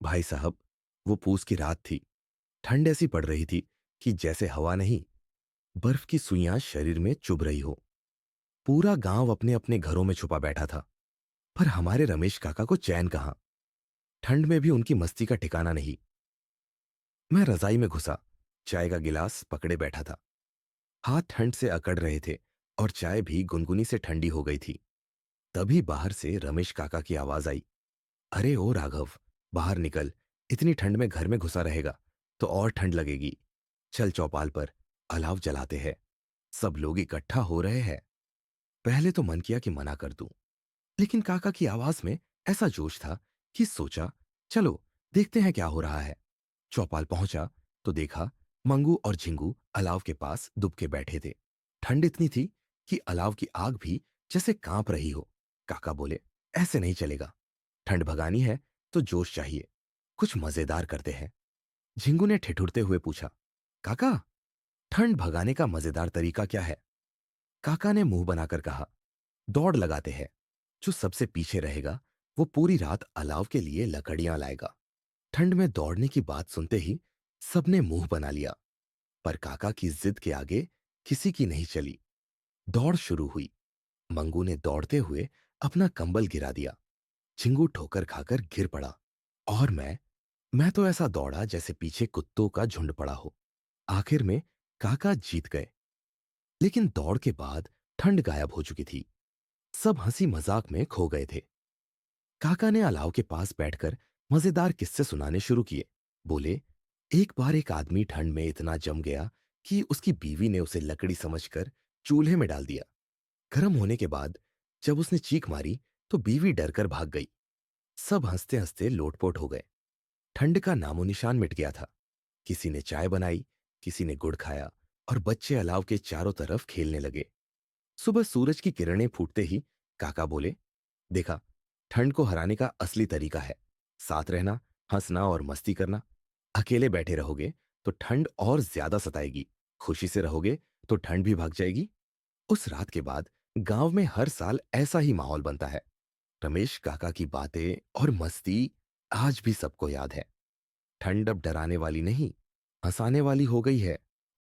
भाई साहब, वो पूस की रात थी। ठंड ऐसी पड़ रही थी कि जैसे हवा नहीं, बर्फ की सुइयां शरीर में चुभ रही हो। पूरा गांव अपने अपने घरों में छुपा बैठा था, पर हमारे रमेश काका को चैन कहां। ठंड में भी उनकी मस्ती का ठिकाना नहीं। मैं रजाई में घुसा, चाय का गिलास पकड़े बैठा था। हाथ ठंड से अकड़ रहे थे और चाय भी गुनगुनी से ठंडी हो गई थी। तभी बाहर से रमेश काका की आवाज आई, अरे ओ राघव, बाहर निकल। इतनी ठंड में घर में घुसा रहेगा तो और ठंड लगेगी। चल चौपाल पर, अलाव जलाते हैं। सब लोग इकट्ठा हो रहे हैं। पहले तो मन किया कि मना कर दूं, लेकिन काका की आवाज में ऐसा जोश था कि सोचा, चलो देखते हैं क्या हो रहा है। चौपाल पहुंचा तो देखा, मंगू और झिंगू अलाव के पास दुबके बैठे थे। ठंड इतनी थी कि अलाव की आग भी जैसे कांप रही हो। काका बोले, ऐसे नहीं चलेगा। ठंड भगानी है तो जोश चाहिए। कुछ मजेदार करते हैं। झिंगू ने ठिठुरते हुए पूछा, काका, ठंड भगाने का मजेदार तरीका क्या है? काका ने मुंह बनाकर कहा, दौड़ लगाते हैं। जो सबसे पीछे रहेगा वो पूरी रात अलाव के लिए लकड़ियां लाएगा। ठंड में दौड़ने की बात सुनते ही सबने मुंह बना लिया, पर काका की जिद के आगे किसी की नहीं चली। दौड़ शुरू हुई। मंगू ने दौड़ते हुए अपना कंबल गिरा दिया। झिंगू ठोकर खाकर गिर पड़ा। और मैं तो ऐसा दौड़ा जैसे पीछे कुत्तों का झुंड पड़ा हो। आखिर में काका जीत गए। लेकिन दौड़ के बाद ठंड गायब हो चुकी थी। सब हंसी मजाक में खो गए थे। काका ने अलाव के पास बैठकर मजेदार किस्से सुनाने शुरू किए। बोले, एक बार एक आदमी ठंड में इतना जम गया कि उसकी बीवी ने उसे लकड़ी समझकर चूल्हे में डाल दिया। गर्म होने के बाद जब उसने चीख मारी तो बीवी डरकर भाग गई। सब हंसते हंसते लोटपोट हो गए। ठंड का नामो निशान मिट गया था। किसी ने चाय बनाई, किसी ने गुड़ खाया, और बच्चे अलाव के चारों तरफ खेलने लगे। सुबह सूरज की किरणें फूटते ही काका बोले, देखा, ठंड को हराने का असली तरीका है साथ रहना, हंसना और मस्ती करना। अकेले बैठे रहोगे तो ठंड और ज्यादा सताएगी। खुशी से रहोगे तो ठंड भी भाग जाएगी। उस रात के बाद गांव में हर साल ऐसा ही माहौल बनता है। रमेश काका की बातें और मस्ती आज भी सबको याद है। ठंड अब डराने वाली नहीं, हंसाने वाली हो गई है।